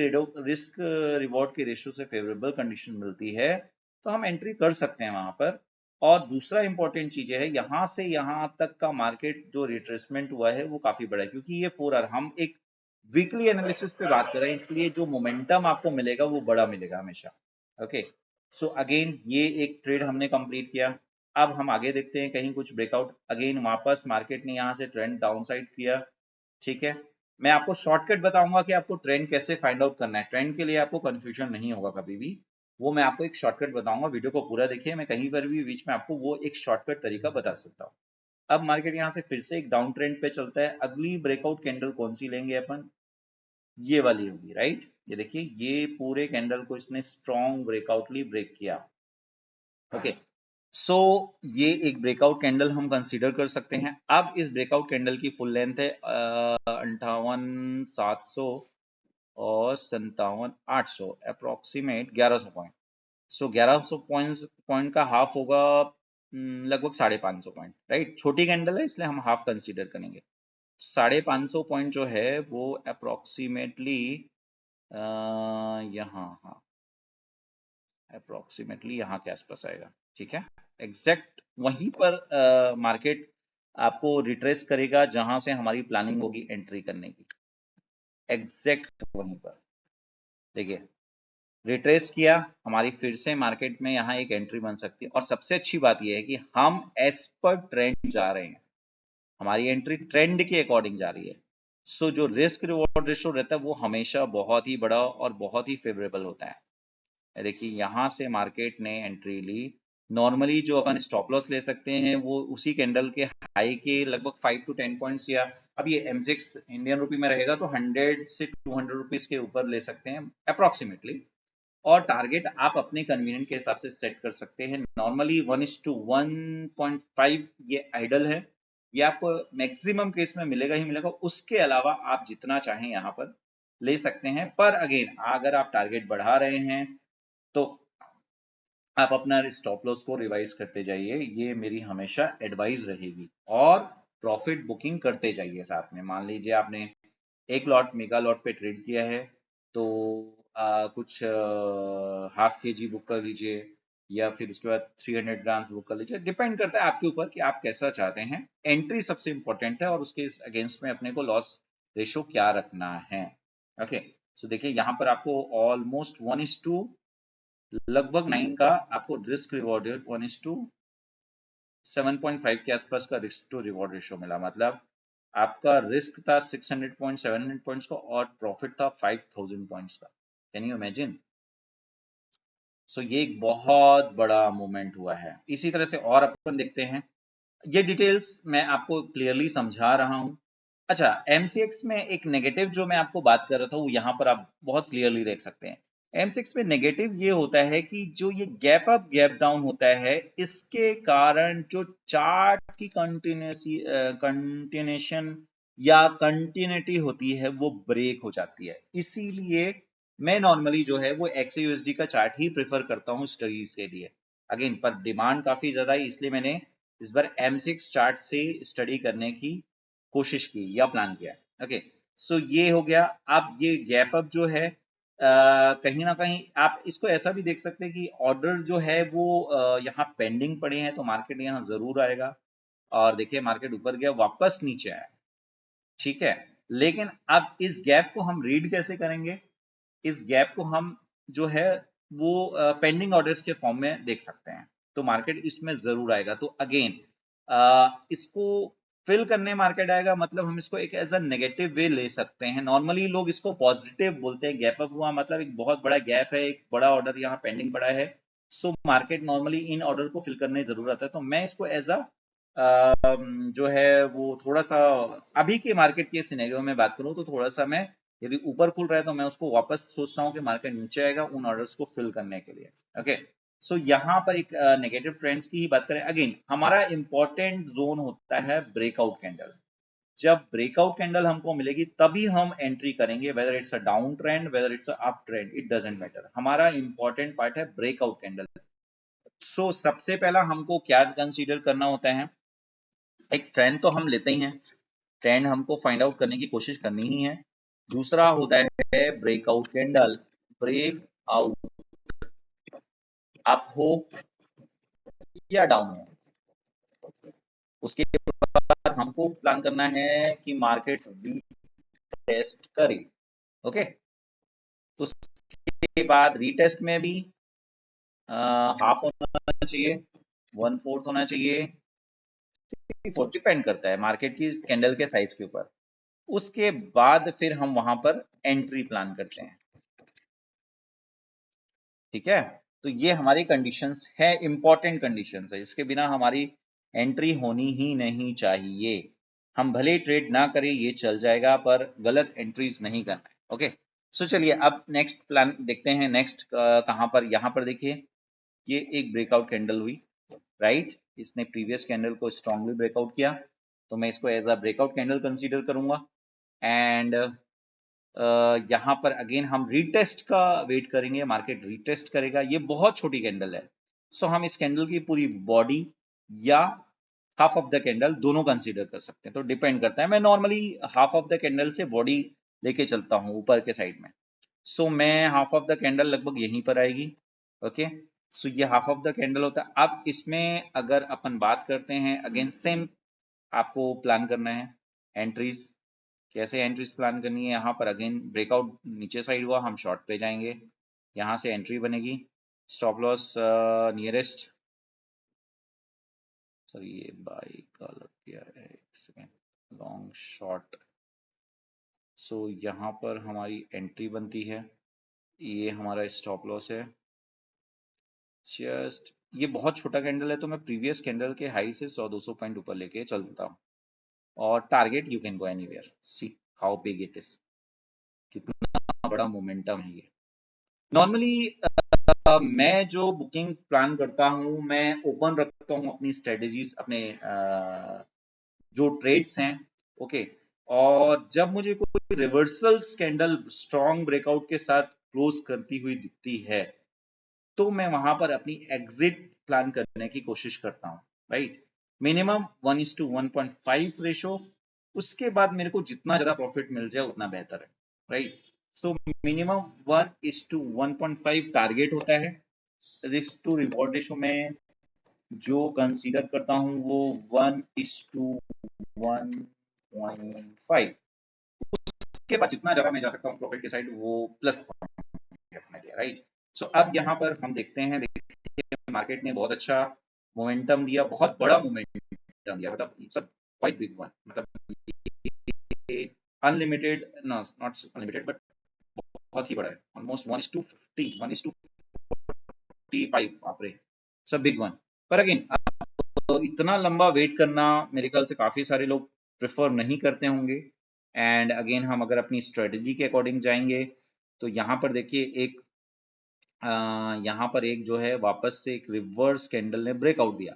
रिवॉर्ड के रेशियो से फेवरेबल कंडीशन मिलती है तो हम एंट्री कर सकते हैं वहां पर। और दूसरा इंपॉर्टेंट चीज है, यहाँ से यहाँ तक का मार्केट जो रिट्रेसमेंट हुआ है वो काफी बड़ा है, क्योंकि ये 4 आवर, हम एक वीकली एनालिसिस पे बात कर रहे हैं, इसलिए जो मोमेंटम आपको मिलेगा वो बड़ा मिलेगा हमेशा, ओके। सो अगेन ये एक ट्रेड हमने कंप्लीट किया। अब हम आगे देखते हैं कहीं कुछ ब्रेकआउट, अगेन वापस मार्केट ने यहाँ से ट्रेंड डाउन साइड किया, ठीक है। मैं आपको शॉर्टकट बताऊंगा कि आपको ट्रेंड कैसे फाइंड आउट करना है, ट्रेंड के लिए आपको कंफ्यूजन नहीं होगा कभी भी, वो मैं आपको एक शॉर्टकट बताऊंगा, वीडियो को पूरा देखिए, मैं कहीं पर भी बीच में आपको वो एक शॉर्टकट तरीका बता सकता हूँ। अब मार्केट यहाँ से फिर से एक डाउन ट्रेंड पे चलता है, अगली ब्रेकआउट कैंडल कौन सी लेंगे अपन, ये वाली होगी, राइट। ये देखिए ये पूरे कैंडल को इसने स्ट्रॉन्ग ब्रेकआउटली ब्रेक किया, ओके। सो ये एक ब्रेकआउट कैंडल हम कंसीडर कर सकते हैं। अब इस ब्रेकआउट कैंडल की फुल लेंथ है 58,700 और 57,800, अप्रोक्सीमेट 1100 पॉइंट। सो 1100 पॉइंट का हाफ होगा लगभग 550 पॉइंट, राइट। छोटी कैंडल है इसलिए हम हाफ कंसीडर करेंगे। 550 पॉइंट जो है वो अप्रोक्सीमेटली यहाँ, हाँ, अप्रोक्सीमेटली यहाँ के आसपास आएगा, ठीक है। एग्जैक्ट वहीं पर मार्केट आपको रिट्रेस करेगा जहां से हमारी प्लानिंग होगी एंट्री करने की, एग्जैक्ट वहीं पर। देखिए रिट्रेस किया, हमारी फिर से मार्केट में यहाँ एक एंट्री बन सकती है, और सबसे अच्छी बात यह है कि हम एज पर ट्रेंड जा रहे हैं, हमारी एंट्री ट्रेंड के अकॉर्डिंग जा रही है। सो जो रिस्क रिवॉर्ड रेशो रहता है वो हमेशा बहुत ही बड़ा और बहुत ही फेवरेबल होता है। देखिए यहाँ से मार्केट ने एंट्री ली, नॉर्मली जो अपन स्टॉप लॉस ले सकते हैं वो उसी कैंडल के हाई के लगभग 5 to 10 पॉइंट्स, या अब ये M6 इंडियन रुपी में रहेगा तो 100 से 200 रुपीज के ऊपर ले सकते हैं अप्रोक्सीमेटली। और टारगेट आप अपने कन्वीनियंट के हिसाब से सेट कर सकते हैं। नॉर्मली 1:1.5 ये आइडल है, ये आपको मैक्सिमम केस में मिलेगा ही मिलेगा। उसके अलावा आप जितना चाहें यहाँ पर ले सकते हैं, पर अगेन अगर आप टारगेट बढ़ा रहे हैं तो आप अपना स्टॉप लॉस को रिवाइज करते जाइए, ये मेरी हमेशा एडवाइस रहेगी। और प्रॉफिट बुकिंग करते जाइए साथ में। मान लीजिए आपने एक लॉट मेगा लॉट पे ट्रेड किया है, तो कुछ हाफ के जी बुक कर लीजिए, या फिर उसके बाद 300 ग्राम बुक कर लीजिए। डिपेंड करता है आपके ऊपर कि आप कैसा चाहते हैं। एंट्री सबसे इंपॉर्टेंट है, और उसके अगेंस्ट में अपने को लॉस रेशो क्या रखना है। ओके, सो देखिए यहाँ पर आपको ऑलमोस्ट 1:, लगभग 9 का आपको रिस्क रिवॉर्ड 1:7.5 के आसपास का रिस्क टू रिवॉर्ड रेशो मिला। मतलब आपका रिस्क था 600 पॉइंट 700 पॉइंट्स का, और प्रॉफिट था 5000 पॉइंट्स का। Can you imagine? सो ये एक बहुत बड़ा मूवमेंट हुआ है। इसी तरह से और अपन देखते हैं, ये डिटेल्स मैं आपको क्लियरली समझा रहा हूं। अच्छा, एमसीएक्स में एक नेगेटिव जो मैं आपको बात कर रहा था, वो यहाँ पर आप बहुत क्लियरली देख सकते हैं। एमसीएक्स में नेगेटिव ये होता है कि जो ये गैप अप गैप डाउन होता है, इसके कारण जो चार्ट की कंटिन्यूशन या कंटिन्यूटी होती है वो ब्रेक हो जाती है। इसीलिए मैं नॉर्मली जो है वो एक्सयूएसडी का चार्ट ही प्रेफर करता हूँ स्टडीज के लिए। अगेन पर डिमांड काफी ज्यादा है, इसलिए मैंने इस बार M6 चार्ट से स्टडी करने की कोशिश की या प्लान किया। ओके, सो ये हो गया। अब ये गैप अप जो है, कहीं ना कहीं आप इसको ऐसा भी देख सकते हैं कि ऑर्डर जो है वो यहाँ पेंडिंग पड़े हैं, तो मार्केट यहाँ जरूर आएगा। और देखिए मार्केट ऊपर गया, वापस नीचे आया, ठीक है। लेकिन अब इस गैप को हम रीड कैसे करेंगे? इस गैप को हम जो है वो पेंडिंग ऑर्डर्स के फॉर्म में देख सकते हैं, तो मार्केट इसमें जरूर आएगा। तो अगेन इसको फिल करने मार्केट आएगा, मतलब हम इसको एक एज अ नेगेटिव वे ले सकते हैं। नॉर्मली लोग इसको पॉजिटिव बोलते हैं, गैप अप हुआ मतलब एक बहुत बड़ा गैप है, एक बड़ा ऑर्डर यहाँ पेंडिंग पड़ा है, so market normally in order को फिल करने जरूर आता है। तो मैं इसको एज अ जो है वो थोड़ा सा, अभी के मार्केट के सिनेरियो में बात करूं तो थोड़ा सा मैं, यदि ऊपर खुल रहा है तो मैं उसको वापस सोचता हूँ कि मार्केट नीचे आएगा उन ऑर्डर्स को फिल करने के लिए। ओके, सो यहाँ पर एक नेगेटिव ट्रेंड्स की ही बात करें, अगेन हमारा इंपॉर्टेंट जोन होता है ब्रेकआउट कैंडल। जब ब्रेकआउट कैंडल हमको मिलेगी तभी हम एंट्री करेंगे, whether it's a down trend whether it's a up trend, it doesn't matter. हमारा इंपॉर्टेंट पार्ट है ब्रेकआउट कैंडल। सो सबसे पहला हमको क्या कंसीडर करना होता है? एक ट्रेंड तो हम लेते ही हैं, ट्रेंड हमको फाइंड आउट करने की कोशिश करनी ही है। दूसरा होता है breakout candle, break out, up हो या डाउन हो। उसके बाद हमको प्लान करना है कि मार्केट रीटेस्ट करे। ओके, तो उसके बाद रीटेस्ट में भी हाफ होना चाहिए, 1/4 होना चाहिए, 3/4, डिपेंड करता है मार्केट की कैंडल के साइज के ऊपर। उसके बाद फिर हम वहां पर एंट्री प्लान करते हैं, ठीक है। तो ये हमारी कंडीशंस है, इंपॉर्टेंट कंडीशंस है, इसके बिना हमारी एंट्री होनी ही नहीं चाहिए। हम भले ट्रेड ना करें ये चल जाएगा, पर गलत एंट्रीज नहीं करना है। ओके, सो चलिए अब नेक्स्ट प्लान देखते हैं। नेक्स्ट कहां पर? यहाँ पर देखिए, ये एक ब्रेकआउट कैंडल हुई, राइट। इसने प्रीवियस कैंडल को स्ट्रांगली ब्रेकआउट किया, तो मैं इसको as a breakout candle consider करूंगा। एंड यहाँ पर अगेन हम रीटेस्ट का वेट करेंगे, मार्केट रीटेस्ट करेगा। ये बहुत छोटी कैंडल है, सो हम इस कैंडल की पूरी बॉडी या हाफ ऑफ द कैंडल दोनों कंसीडर कर सकते हैं, तो डिपेंड करता है। मैं normally half of the candle से बॉडी लेके चलता हूँ ऊपर के साइड में। सो मैं हाफ ऑफ द कैंडल लगभग यहीं पर आएगी। ओके, सो ये हाफ ऑफ द कैंडल होता है। अब इसमें अगर अपन बात करते हैं, अगेन सेम आपको प्लान करना है एंट्रीज। कैसे एंट्रीज प्लान करनी है? यहाँ पर अगेन ब्रेकआउट नीचे साइड हुआ, हम शॉर्ट पे जाएंगे, यहाँ से एंट्री बनेगी। स्टॉप लॉस नियरेस्ट, सर ये बाई का लग गया है, एक सेकेंड, लॉन्ग शॉर्ट। सो यहाँ पर हमारी एंट्री बनती है, ये हमारा स्टॉप लॉस है। जस्ट ये बहुत छोटा कैंडल है, तो मैं प्रीवियस कैंडल के हाई से 100-200 पॉइंट ऊपर लेके चलता हूँ। और target you can go anywhere, see how big it is, कितना बड़ा मोमेंटम है ये। नॉर्मली मैं जो बुकिंग प्लान करता हूँ, मैं ओपन रखता हूँ अपनी स्ट्रेटजीज, अपने जो ट्रेड्स हैं, ओके। और जब मुझे कोई रिवर्सल कैंडल स्ट्रॉन्ग ब्रेकआउट के साथ क्लोज करती हुई दिखती है, तो मैं वहां पर अपनी एग्जिट प्लान करने की कोशिश करता हूँ, राइट। Minimum 1:1.5 ratio. उसके बाद मेरे को जितना ज्यादा प्रॉफिट मिल जाए उतना बेहतर है, राइट। सो मिनिमम 1:1.5 टारगेट होता है। रिस्क टू रिवॉर्ड रेशो में जो कंसीडर करता हूँ वो 1:1.5 के बाद जितना ज्यादा मैं जा सकता हूँ प्रॉफिट के साइड, वो प्लस अपने लिए, राइट। सो अब यहाँ पर हम देखते हैं, देखिए मार्केट ने बहुत अच्छा मोमेंटम दिया, बहुत बड़ा मोमेंटम दिया, मतलब it's a quite big one, मतलब अनलिमिटेड, नॉट अनलिमिटेड बट बहुत ही बड़ा है, ऑलमोस्ट 1:50, 1:45, बाप रे, सब बिग वन। पर अगेन तो इतना लंबा वेट करना मेरे ख्याल से काफी सारे लोग प्रेफर नहीं करते होंगे। एंड अगेन हम अगर अपनी स्ट्रेटजी के अकॉर्डिंग जाएंगे, तो यहाँ पर देखिए एक यहाँ पर एक जो है वापस से एक रिवर्स कैंडल ने ब्रेकआउट दिया।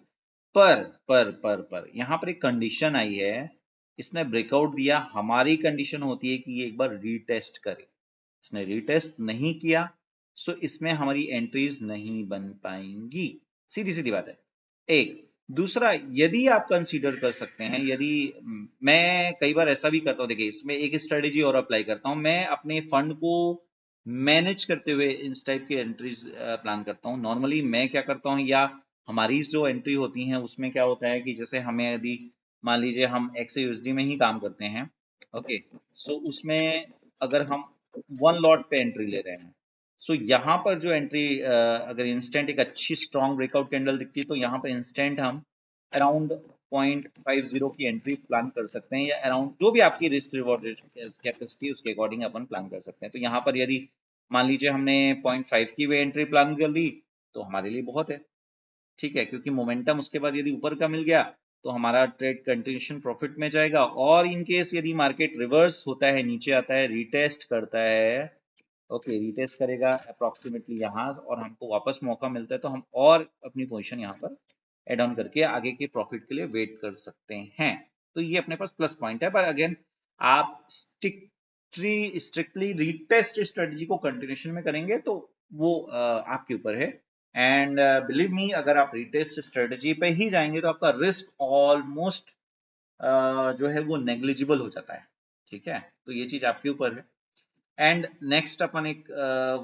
पर यहाँ पर एक कंडीशन आई है, इसने ब्रेकआउट दिया, हमारी कंडीशन होती है कि ये एक बार रीटेस्ट करे। इसने रीटेस्ट नहीं किया, सो इसमें हमारी एंट्रीज नहीं बन पाएंगी, सीधी सीधी बात है। एक दूसरा, यदि आप कंसीडर कर सकते हैं, यदि मैं कई बार ऐसा भी करता हूँ, देखिए इसमें एक स्ट्रेटेजी और अप्लाई करता हूँ, मैं अपने फंड को मैनेज करते हुए इस टाइप की एंट्रीज प्लान करता हूँ। नॉर्मली मैं क्या करता हूँ, या हमारी जो एंट्री होती है उसमें क्या होता है कि जैसे हमें यदि मान लीजिए हम XAUSD में ही काम करते हैं, ओके। सो उसमें अगर हम वन लॉट पे एंट्री ले रहे हैं, सो यहाँ पर जो एंट्री अगर इंस्टेंट एक अच्छी स्ट्रॉन्ग ब्रेकआउट कैंडल दिखती है, तो यहाँ पर इंस्टेंट हम अराउंड 0.50 की एंट्री प्लान कर सकते हैं, या अराउंड जो भी आपकी रिस्क रिवॉर्ड कैपेसिटी उसके अकॉर्डिंग अपन प्लान कर सकते हैं। तो यहाँ पर यदि मान लीजिए हमने 0.5 की भी एंट्री प्लान कर ली, तो हमारे लिए बहुत है, ठीक है, क्योंकि मोमेंटम उसके बाद यदि ऊपर का मिल गया तो हमारा ट्रेड कंटिन्यूशन प्रॉफिट में जाएगा। और इन केस यदि मार्केट रिवर्स होता है, नीचे आता है, रीटेस्ट करता है, ओके, रीटेस्ट करेगा अप्रोक्सीमेटली यहाँ, और हमको वापस मौका मिलता है, तो हम और अपनी पोजीशन यहाँ पर एड ऑन करके आगे के प्रॉफिट के लिए वेट कर सकते हैं। तो ये अपने पास प्लस पॉइंट है। पर अगेन आप स्ट्रिक्टली रीटेस्ट स्ट्रेटजी को कंटिन्यूशन में करेंगे तो वो आपके ऊपर है। एंड बिलीव मी, अगर आप रीटेस्ट स्ट्रेटजी पे ही जाएंगे तो आपका रिस्क ऑलमोस्ट जो है वो नेग्लिजिबल हो जाता है, ठीक है। तो ये चीज आपके ऊपर है। एंड नेक्स्ट अपन एक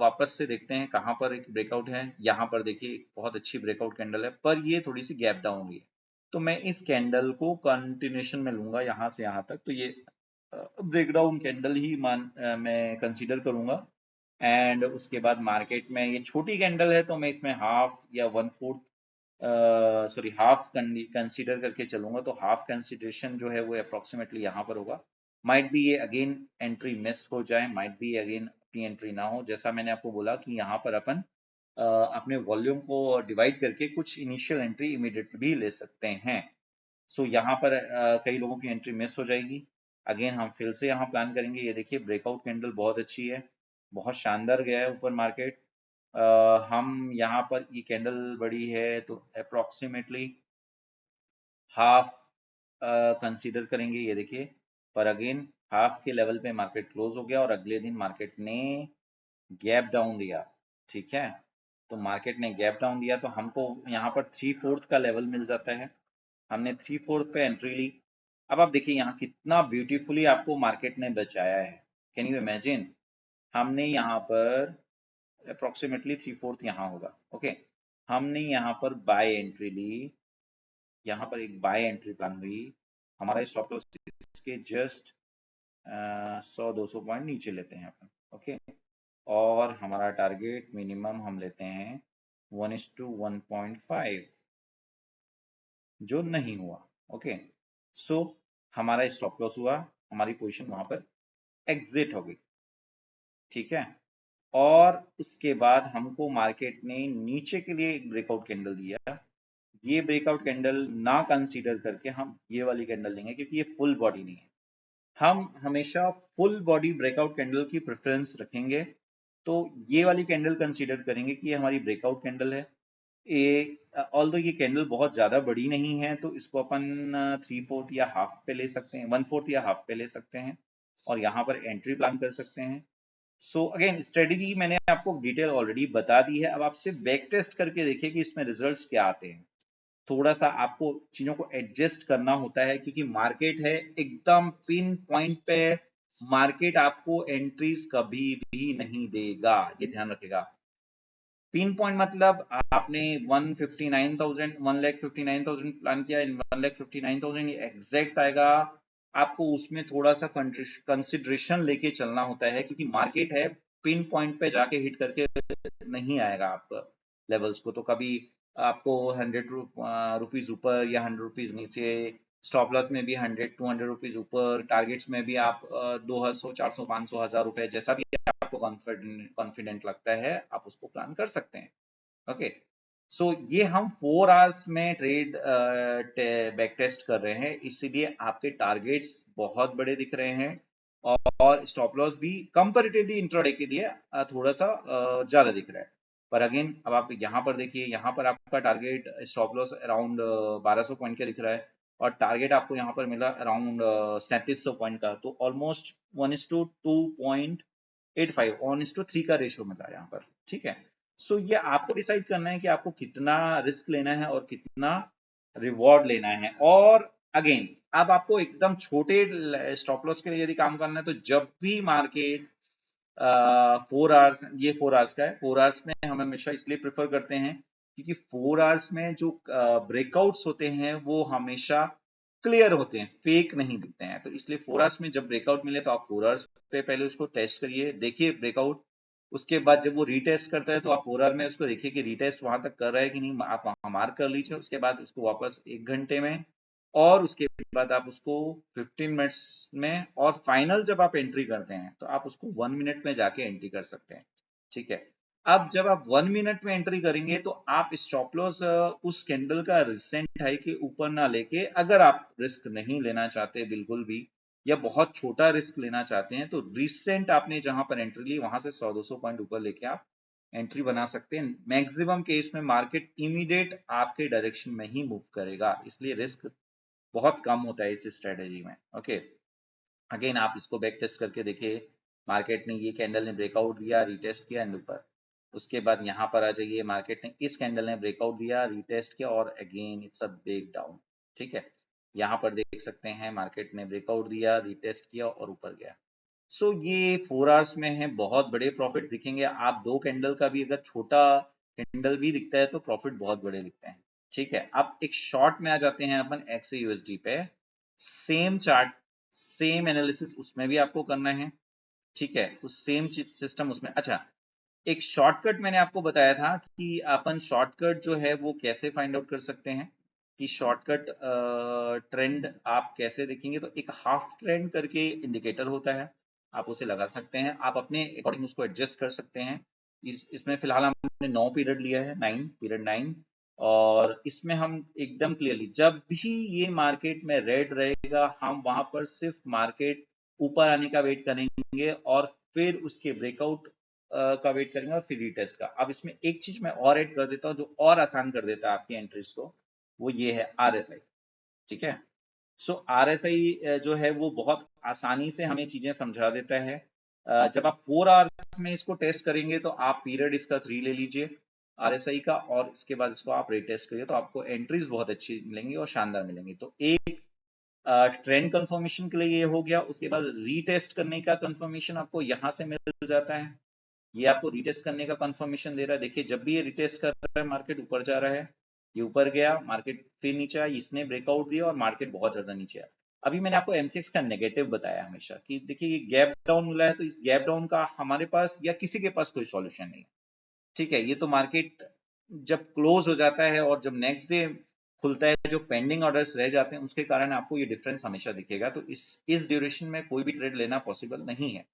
वापस से देखते हैं कहाँ पर एक ब्रेकआउट है। यहाँ पर देखिए एक बहुत अच्छी ब्रेकआउट कैंडल है, पर ये थोड़ी सी गैप डाउन हुई है, तो मैं इस कैंडल को कंटिन्यूशन में लूंगा यहाँ से यहाँ तक। तो ये ब्रेकडाउन कैंडल ही मैं कंसीडर करूंगा। एंड उसके बाद मार्केट में ये छोटी कैंडल है, तो मैं इसमें हाफ या 1/4, सॉरी हाफ कंसीडर करके चलूंगा। तो हाफ कंसीडरेशन जो है वो अप्रोक्सीमेटली यहाँ पर होगा। माइट बी ये अगेन एंट्री मिस हो जाए, माइट बी अगेन अपनी एंट्री ना हो। जैसा मैंने आपको बोला कि यहाँ पर अपन अपने वॉल्यूम को डिवाइड करके कुछ इनिशियल एंट्री इमीडिएट भी ले सकते हैं। सो यहाँ पर कई लोगों की एंट्री मिस हो जाएगी। अगेन हम फिर से यहाँ प्लान करेंगे। ये देखिए ब्रेकआउट कैंडल बहुत अच्छी है, बहुत शानदार गया है ऊपर मार्केट। हम यहाँ पर ये कैंडल बड़ी है तो अप्रोक्सीमेटली हाफ कंसीडर करेंगे, ये देखिए। पर अगेन हाफ के लेवल पे मार्केट क्लोज हो गया और अगले दिन मार्केट ने गैप डाउन दिया, ठीक है। तो मार्केट ने गैप डाउन दिया तो हमको यहाँ पर 3/4 का लेवल मिल जाता है। हमने 3/4 पे एंट्री ली। अब आप देखिए यहाँ कितना ब्यूटीफुली आपको मार्केट ने बचाया है। कैन यू इमेजिन, हमने यहाँ पर अप्रोक्सीमेटली 3/4 यहाँ होगा, ओके। हमने यहाँ पर बाय एंट्री ली, यहाँ पर एक बाय एंट्री प्लान हुई। हमारा स्टॉप लॉस इसके जस्ट 100-200 पॉइंट नीचे लेते हैं अपन, ओके। और हमारा टारगेट मिनिमम हम लेते हैं 1:1.5, जो नहीं हुआ, ओके। सो हमारा स्टॉप लॉस हुआ, हमारी पोजीशन वहां पर एग्जिट हो गई, ठीक है। और उसके बाद हमको मार्केट ने नीचे के लिए एक ब्रेकआउट कैंडल दिया। ये ब्रेकआउट कैंडल ना कंसीडर करके हम ये वाली कैंडल लेंगे, क्योंकि ये फुल बॉडी नहीं है। हम हमेशा फुल बॉडी ब्रेकआउट कैंडल की प्रेफरेंस रखेंगे। तो ये वाली कैंडल कंसीडर करेंगे कि ये हमारी ब्रेकआउट कैंडल है। ऑल्दो ये कैंडल बहुत ज्यादा बड़ी नहीं है, तो इसको अपन 3/4 या हाफ पे ले सकते हैं, 1/4 या हाफ पे ले सकते हैं, और यहाँ पर एंट्री प्लान कर सकते हैं। सो अगेन स्ट्रेटेजी मैंने आपको डिटेल ऑलरेडी बता दी है। अब आप सिर्फ बैक टेस्ट करके देखिए कि इसमें रिजल्ट्स क्या आते हैं। थोड़ा सा आपको चीजों को एडजस्ट करना होता है, क्योंकि मार्केट है एकदम पिन पॉइंट पे। मार्केट आपको एंट्रीज कभी भी नहीं देगा, ये ध्यान रखेगा। पिन पॉइंट मतलब आपने 159,000 1,59,000 प्लान किया, 1,59,000 ये एग्जैक्ट आएगा। आपको उसमें थोड़ा सा कंसिडरेशन लेके चलना होता है, क्योंकि मार्केट है पिन पॉइंट पे जाके हिट करके नहीं आएगा आप लेवल्स को। तो कभी आपको 100 रुपीज ऊपर या 100 रुपीज नीचे, स्टॉप लॉस में भी 100 200 रुपीज ऊपर, टारगेट्स में भी आप 200 400 500 1000 रुपए, जैसा भी आपको कॉन्फिडेंट लगता है आप उसको प्लान कर सकते हैं। ओके, सो ये हम 4 आवर्स में ट्रेड बैक टेस्ट कर रहे हैं, इसीलिए आपके टारगेट्स बहुत बड़े दिख रहे हैं, और स्टॉप लॉस भी कंपैरेटिवली इंट्राडे के लिए थोड़ा सा ज्यादा दिख रहा है। पर अगेन अब आप यहाँ पर देखिए, यहाँ पर आपका target stop loss around 1200 point का दिख रहा है, और टारगेट आपको यहाँ पर मिला अराउंड 3700 पॉइंट का। तो ऑलमोस्ट 1:2.85 1:3 का रेशियो मिला है यहाँ पर। ठीक है, सो ये आपको डिसाइड करना है कि आपको कितना रिस्क लेना है और कितना रिवॉर्ड लेना है। और अगेन अब आपको एकदम छोटे स्टॉप लॉस के लिए यदि काम करना है, तो जब भी मार्केट 4 आवर्स, ये 4 आवर्स का है, 4 आवर्स में हम हमेशा इसलिए प्रेफर करते हैं क्योंकि 4 आवर्स में जो ब्रेकआउट्स होते हैं वो हमेशा क्लियर होते हैं, फेक नहीं दिखते हैं। तो इसलिए 4 आवर्स में जब ब्रेकआउट मिले तो आप 4 आवर्स पे पहले उसको टेस्ट करिए, देखिए ब्रेकआउट। उसके बाद जब वो रीटेस्ट करता है तो आप 4 आवर में उसको देखिए कि रीटेस्ट वहां तक कर रहा है कि नहीं, आप वहां मार्क कर लीजिए। उसके बाद उसको वापस 1 घंटे में, और उसके बाद आप उसको 15 मिनट्स में, और फाइनल जब आप एंट्री करते हैं तो आप उसको 1 मिनट में जाके एंट्री कर सकते हैं। ठीक है, अब जब आप 1 मिनट में एंट्री करेंगे तो आप स्टॉप लॉस उस कैंडल का रिसेंट हाई के ऊपर ना लेके, अगर आप रिस्क नहीं लेना चाहते बिल्कुल भी, या बहुत छोटा रिस्क लेना चाहते हैं, तो रिसेंट आपने जहां पर एंट्री ली वहां से 100 200 पॉइंट ऊपर लेके आप एंट्री बना सकते हैं। मैक्सिमम केस में मार्केट इमीडिएट आपके डायरेक्शन में ही मूव करेगा, इसलिए रिस्क बहुत कम होता है इस स्ट्रेटेजी में। ओके, अगेन आप इसको बैक टेस्ट करके देखिए, मार्केट ने ये कैंडल ने ब्रेकआउट दिया, रीटेस्ट किया एंड ऊपर। उसके बाद यहाँ पर आ जाइए, मार्केट ने इस कैंडल ने ब्रेकआउट दिया, रीटेस्ट किया, और again it's a break down. ठीक है, यहाँ पर देख सकते हैं मार्केट ने ब्रेकआउट दिया, रीटेस्ट किया और ऊपर गया। सो ये 4 आवर्स में है, बहुत बड़े प्रॉफिट दिखेंगे। आप दो कैंडल का भी अगर छोटा कैंडल भी दिखता है तो प्रॉफिट बहुत बड़े दिखते हैं। ठीक है, अब एक शॉर्ट में आ जाते हैं अपन XAUSD पे। सेम चार्ट, सेम एनालिसिस उसमें भी आपको करना है। ठीक है, उस सेम सिस्टम उसमें। अच्छा, एक शॉर्टकट मैंने आपको बताया था कि अपन शॉर्टकट जो है वो कैसे फाइंड आउट कर सकते हैं, कि शॉर्टकट ट्रेंड आप कैसे देखेंगे। तो एक हाफ ट्रेंड करके इंडिकेटर होता है, आप उसे लगा सकते हैं, आप अपने अकॉर्डिंग उसको एडजस्ट कर सकते हैं। इसमें फिलहाल हमने 9 पीरियड लिया है, 9 पीरियड 9। और इसमें हम एकदम क्लियरली, जब भी ये मार्केट में रेड रहेगा हम वहां पर सिर्फ मार्केट ऊपर आने का वेट करेंगे, और फिर उसके ब्रेकआउट का वेट करेंगे, और फिर रीटेस्ट का। अब इसमें एक चीज मैं और ऐड कर देता हूँ जो और आसान कर देता है आपकी एंट्रीज को, वो ये है RSI। ठीक है, सो RSI जो है वो बहुत आसानी से हमें चीजें समझा देता है। जब आप 4 आवर्स में इसको टेस्ट करेंगे तो आप पीरियड इसका 3 ले लीजिए RSI का, और इसके बाद इसको आप रीटेस्ट करिए, तो आपको एंट्रीज बहुत अच्छी मिलेंगी और शानदार मिलेंगी। तो एक ट्रेंड कंफर्मेशन के लिए ये हो गया। उसके बाद रीटेस्ट करने का कंफर्मेशन आपको यहाँ से मिल जाता है, ये आपको रिटेस्ट करने का कंफर्मेशन दे रहा है। देखिए जब भी ये रिटेस्ट कर रहा है मार्केट ऊपर जा रहा है, ये ऊपर गया, मार्केट फिर नीचे आया, इसने ब्रेकआउट दिया और मार्केट बहुत ज्यादा नीचे आया। अभी मैंने आपको MCX का नेगेटिव बताया हमेशा कि देखिए ये गैप डाउन मिला है, तो इस गैप डाउन का हमारे पास या किसी के पास कोई सॉल्यूशन नहीं है। ठीक है, ये तो मार्केट जब क्लोज हो जाता है और जब नेक्स्ट डे खुलता है, जो पेंडिंग ऑर्डर्स रह जाते हैं उसके कारण आपको ये डिफरेंस हमेशा दिखेगा। तो इस ड्यूरेशन में कोई भी ट्रेड लेना पॉसिबल नहीं है।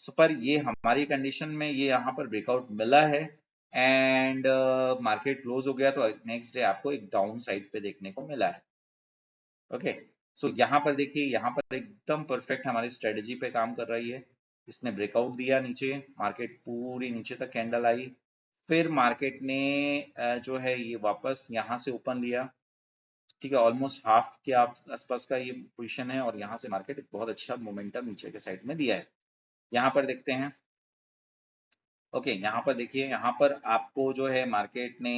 सो पर ये हमारी कंडीशन में ये यहाँ पर ब्रेकआउट मिला है, एंड मार्केट क्लोज हो गया, तो नेक्स्ट डे आपको एक डाउन साइड पे देखने को मिला है। ओके, सो यहाँ पर देखिए, यहाँ पर एकदम परफेक्ट हमारी स्ट्रेटेजी पे काम कर रही है। इसने ब्रेकआउट दिया नीचे, मार्केट पूरी नीचे तक कैंडल आई, फिर मार्केट ने जो है ये वापस यहाँ से ओपन लिया, ठीक है, ऑलमोस्ट हाफ के आसपास का ये पोजीशन है, और यहाँ से मार्केट बहुत अच्छा मोमेंटम नीचे के साइड में दिया है। यहाँ पर देखते हैं, ओके, यहाँ पर देखिए, यहाँ पर आपको जो है मार्केट ने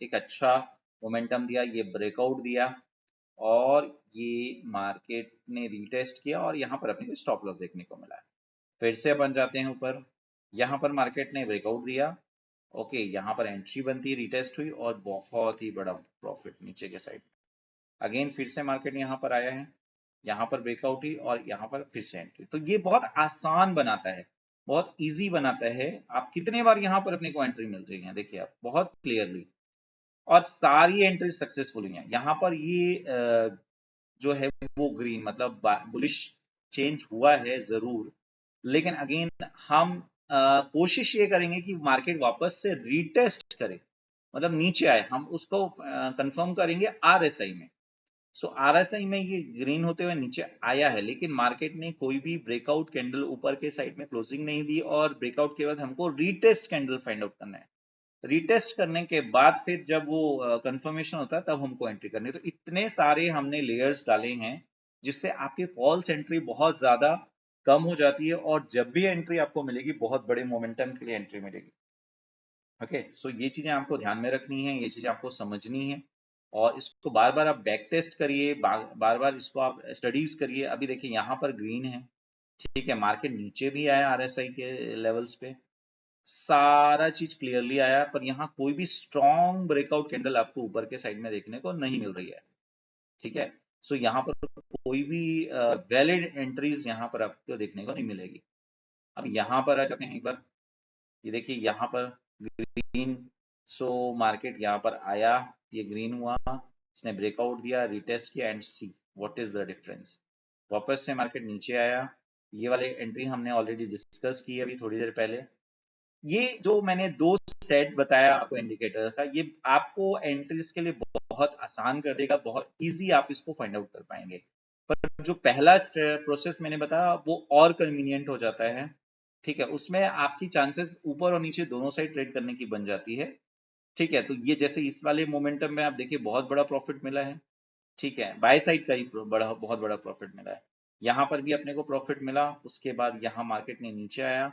एक अच्छा मोमेंटम दिया, ये ब्रेकआउट दिया, और ये मार्केट ने रीटेस्ट किया, और यहाँ पर अपने को स्टॉप लॉस देखने को मिला है। फिर से बन जाते हैं ऊपर, यहाँ पर मार्केट ने ब्रेकआउट दिया, ओके, यहाँ पर एंट्री बनती, रीटेस्ट हुई, और बहुत ही बड़ा प्रॉफिट नीचे के साइड। अगेन फिर से मार्केट यहाँ पर आया है, यहाँ पर ब्रेकआउट हुई, और यहाँ पर फिर से एंट्री। तो ये बहुत आसान बनाता है, बहुत इजी बनाता है। आप कितने बार यहाँ पर अपने को एंट्री मिल रही है, देखिए आप बहुत क्लियरली, और सारी एंट्री सक्सेसफुल हुई है। यहाँ पर ये जो है वो ग्रीन, मतलब बुलिश चेंज हुआ है जरूर, लेकिन अगेन हम कोशिश ये करेंगे कि मार्केट वापस से रीटेस्ट करे, मतलब नीचे आए, हम उसको कंफर्म करेंगे आरएसआई में। सो आरएसआई में ये ग्रीन होते हुए नीचे आया है, लेकिन मार्केट ने कोई भी ब्रेकआउट कैंडल ऊपर के साइड में क्लोजिंग नहीं दी, और ब्रेकआउट के बाद हमको रीटेस्ट कैंडल फाइंड आउट करना है। रीटेस्ट करने के बाद फिर जब वो कंफर्मेशन होता है तब हमको एंट्री करनी है। तो इतने सारे हमने लेयर्स डाले हैं जिससे आपकी फॉल्स एंट्री बहुत ज्यादा कम हो जाती है, और जब भी एंट्री आपको मिलेगी बहुत बड़े मोमेंटम के लिए एंट्री मिलेगी। ओके, सो ये चीजें आपको ध्यान में रखनी है, ये चीजें आपको समझनी है, और इसको बार बार आप बैक टेस्ट करिए, बार बार इसको आप स्टडीज करिए। अभी देखिए यहाँ पर ग्रीन है, ठीक है, मार्केट नीचे भी आया आरएसआई के लेवल्स पे, सारा चीज क्लियरली आया, पर यहाँ कोई भी स्ट्रॉन्ग ब्रेकआउट कैंडल आपको ऊपर के साइड में देखने को नहीं मिल रही है, ठीक है। सो यहाँ पर कोई भी वैलिड एंट्रीज यहाँ पर आपको देखने को नहीं मिलेगी। अब यहाँ पर आ जाते हैं एक बार, ये देखिए यहाँ पर ग्रीन, सो मार्केट यहाँ पर आया, ये ग्रीन हुआ, इसने ब्रेकआउट दिया, रिटेस्ट किया, and see what is the difference, वापस से मार्केट नीचे आया। ये वाले एंट्री हमने ऑलरेडी डिस्कस की अभी थोड़ी देर पहले। ये जो मैंने दो सेट बताया आपको इंडिकेटर का, ये आपको एंट्रीज के लिए बहुत आसान कर देगा, बहुत इजी आप इसको फाइंड आउट कर पाएंगे। पर जो पहला प्रोसेस मैंने बताया वो और कन्वीनियंट हो जाता है, ठीक है, उसमें आपकी चांसेस ऊपर और नीचे दोनों साइड ट्रेड करने की बन जाती है, ठीक है। तो ये जैसे इस वाले मोमेंटम में आप देखिए बहुत बड़ा प्रॉफिट मिला है, ठीक है, बाय साइड का ही बहुत बड़ा प्रॉफिट मिला है। यहाँ पर भी अपने को प्रॉफिट मिला, उसके बाद यहाँ मार्केट ने नीचे आया,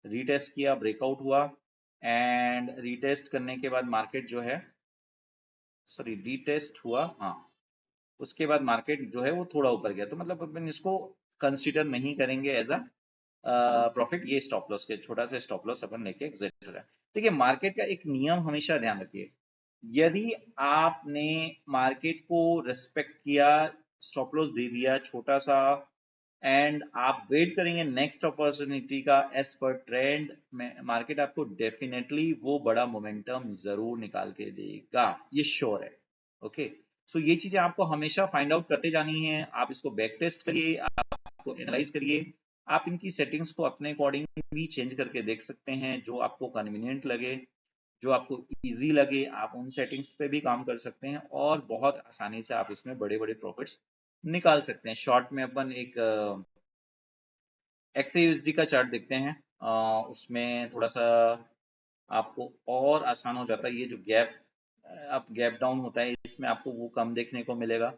रीटेस्ट किया, ब्रेकआउट हुआ, एंड रीटेस्ट करने के बाद मार्केट जो है, सॉरी, रीटेस्ट हुआ, हाँ, उसके बाद मार्केट जो है वो थोड़ा ऊपर गया, तो मतलब अपन इसको कंसीडर नहीं करेंगे एज अ प्रॉफिट। ये स्टॉप लॉस के छोटा सा स्टॉप लॉस अपन लेके एग्जिट कर रहे हैं। देखिए मार्केट का एक नियम हमेशा ध्यान रखिए, यदि आपने मार्केट को रिस्पेक्ट किया, स्टॉप लॉस दे दिया छोटा सा, एंड आप वेट करेंगे नेक्स्ट अपॉर्चुनिटी का एज पर ट्रेंड में, मार्केट आपको डेफिनेटली वो बड़ा मोमेंटम जरूर निकाल के देगा, ये श्योर है। ओके, सो ये चीजें आपको हमेशा फाइंड आउट करते जानी है, आप इसको बैक टेस्ट करिए, आपको एनालाइज करिए, आप इनकी सेटिंग्स को अपने अकॉर्डिंग भी चेंज करके देख सकते हैं, जो आपको कन्वीनियंट लगे, जो आपको इजी लगे, आप उन सेटिंग्स पे भी काम कर सकते हैं, और बहुत आसानी से आप इसमें बड़े बड़े प्रॉफिट्स निकाल सकते हैं। शॉर्ट में अपन एक XAUSD का चार्ट देखते हैं, उसमें थोड़ा सा आपको और आसान हो जाता है, ये जो गैप अप गैप डाउन होता है इसमें आपको वो कम देखने को मिलेगा।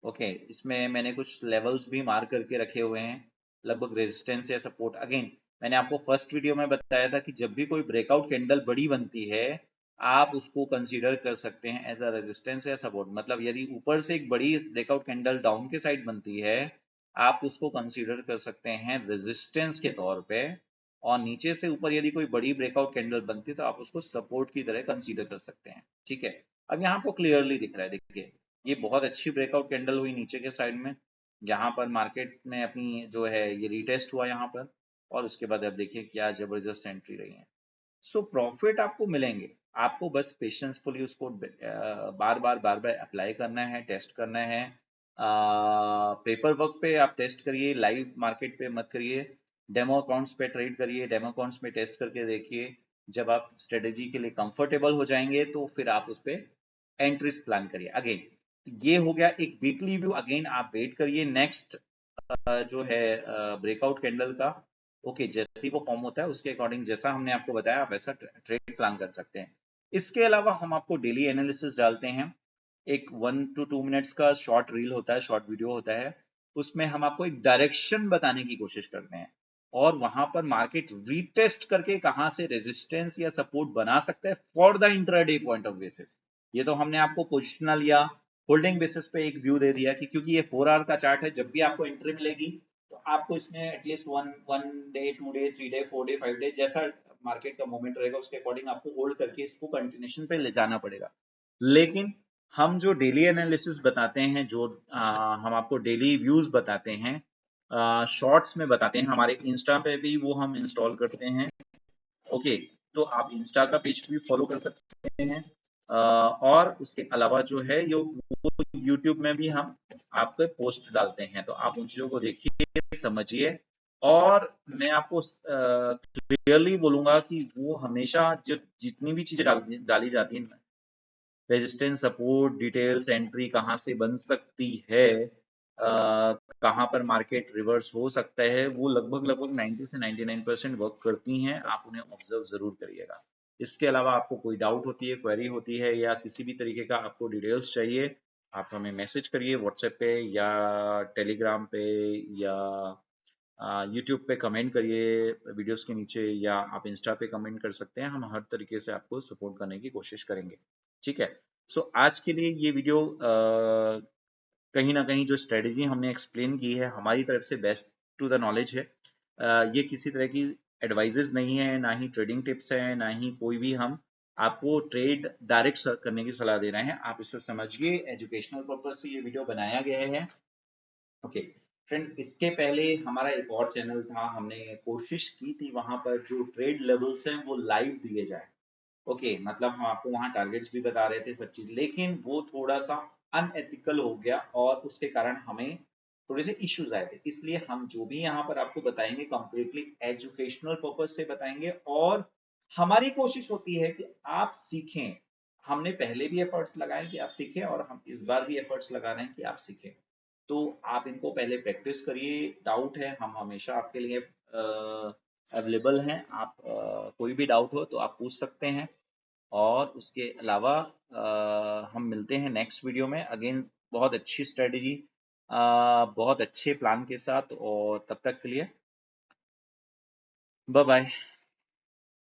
ओके, इसमें मैंने कुछ लेवल्स भी मार्क करके रखे हुए हैं, लगभग रेजिस्टेंस या सपोर्ट। अगेन मैंने आपको फर्स्ट वीडियो में बताया था कि जब भी कोई ब्रेकआउट कैंडल बड़ी बनती है, आप उसको कंसीडर कर सकते हैं एज अ रेजिस्टेंस या सपोर्ट। मतलब यदि ऊपर से एक बड़ी ब्रेकआउट कैंडल डाउन के साइड बनती है, आप उसको कंसीडर कर सकते हैं रेजिस्टेंस के तौर पे, और नीचे से ऊपर यदि कोई बड़ी ब्रेकआउट कैंडल बनती है तो आप उसको सपोर्ट की तरह कंसीडर कर सकते हैं, ठीक है। अब यहाँ आपको क्लियरली दिख रहा है, देखिए ये बहुत अच्छी ब्रेकआउट कैंडल हुई नीचे के साइड में, यहाँ पर मार्केट में अपनी जो है ये रीटेस्ट हुआ यहाँ पर, और उसके बाद आप देखिए क्या जबरदस्त एंट्री रही है। सो प्रॉफिट आपको मिलेंगे, आपको बस पेशेंसफुली उसको बार बार अप्लाई करना है, टेस्ट करना है। पेपर वर्क पे आप टेस्ट करिए, लाइव मार्केट पे मत करिए, डेमो अकाउंट्स पे ट्रेड करिए, डेमो अकाउंट्स में टेस्ट करके देखिए। जब आप स्ट्रेटेजी के लिए कंफर्टेबल हो जाएंगे तो फिर आप उस पर एंट्रीज प्लान करिए। अगेन ये हो गया एक वीकली व्यू, अगेन आप वेट करिए नेक्स्ट जो है ब्रेकआउट कैंडल का ओके जैसे ही वो फॉर्म होता है उसके अकॉर्डिंग जैसा हमने आपको बताया आप वैसा ट्रेड प्लान कर सकते हैं। इसके अलावा हम आपको डेली एनालिसिस डालते हैं। एक 1 to 2 मिनट्स का शॉर्ट रील होता है, शॉर्ट वीडियो होता है। उसमें हम आपको एक डायरेक्शन बताने की कोशिश करते हैं और वहां पर मार्केट रीटेस्ट करके कहाँ से रेजिस्टेंस या सपोर्ट बना सकता है for the intraday point of basis. ये तो हमने आपको पोजिशनल या होल्डिंग बेसिस पे एक व्यू दे दिया कि क्योंकि ये 4 आवर का चार्ट है, जब भी आपको एंट्री मिलेगी तो आपको इसमें at least one one day 2 day 3 day 4 day 5 day जैसा मार्केट का मूवमेंट रहेगा उसके अकॉर्डिंग आपको होल्ड करके इसको कंटिन्यूशन पे ले जाना पड़ेगा। लेकिन हम जो डेली एनालिसिस बताते हैं, जो हम आपको डेली व्यूज बताते हैं, शॉर्ट्स में बताते हैं, हमारे इंस्टा पे भी वो हम इंस्टॉल करते हैं। ओके, तो आप इंस्टा का पेज भी फॉलो कर सकते हैं। और उसके अलावा जो है यो वो यूट्यूब में भी हम आपके पोस्ट डालते हैं, तो आप उन चीजों को देखिए, समझिए। और मैं आपको क्लियरली बोलूंगा कि वो हमेशा जो जितनी भी चीजें डाली जाती हैं, रेजिस्टेंस सपोर्ट डिटेल्स एंट्री कहाँ से बन सकती है, कहाँ पर मार्केट रिवर्स हो सकता है, वो लगभग लगभग 90 से 99% वर्क करती हैं। आप उन्हें ऑब्जर्व जरूर करिएगा। इसके अलावा आपको कोई डाउट होती है, क्वेरी होती है या किसी भी तरीके का आपको डिटेल्स चाहिए, आप हमें मैसेज करिए व्हाट्सएप पे या टेलीग्राम पे या यूट्यूब पे कमेंट करिए वीडियोस के नीचे, या आप इंस्टा पे कमेंट कर सकते हैं। हम हर तरीके से आपको सपोर्ट करने की कोशिश करेंगे। ठीक है। सो आज के लिए ये वीडियो कहीं ना कहीं जो स्ट्रेटेजी हमने एक्सप्लेन की है हमारी तरफ से बेस्ट टू द नॉलेज है। ये किसी तरह की एडवाइजेज नहीं है, ना ही ट्रेडिंग टिप्स है, ना ही कोई भी हम आपको ट्रेड डायरेक्ट करने की सलाह दे रहे हैं। आप इसको समझिए, एजुकेशनल पर्पज से ये वीडियो बनाया गया है। ओके फ्रेंड, इसके पहले हमारा एक और चैनल था, हमने कोशिश की थी वहां पर जो ट्रेड लेवल्स हैं वो लाइव दिए जाए। ओके, मतलब हम आपको वहां टारगेट्स भी बता रहे थे सब चीज, लेकिन वो थोड़ा सा अनएथिकल हो गया और उसके कारण हमें थोड़े से इश्यूज आए थे। इसलिए हम जो भी यहाँ पर आपको बताएंगे कंप्लीटली एजुकेशनल पर्पज से बताएंगे और हमारी कोशिश होती है कि आप सीखें। हमने पहले भी एफर्ट्स लगाए कि आप सीखें और हम इस बार भी एफर्ट्स लगा रहे हैं कि आप सीखें। तो आप इनको पहले प्रैक्टिस करिए। डाउट है हम हमेशा आपके लिए अवेलेबल हैं। आप कोई भी डाउट हो तो आप पूछ सकते हैं। और उसके अलावा हम मिलते हैं नेक्स्ट वीडियो में अगेन, बहुत अच्छी स्ट्रेटजी, बहुत अच्छे प्लान के साथ। और तब तक के लिए बाय बाय।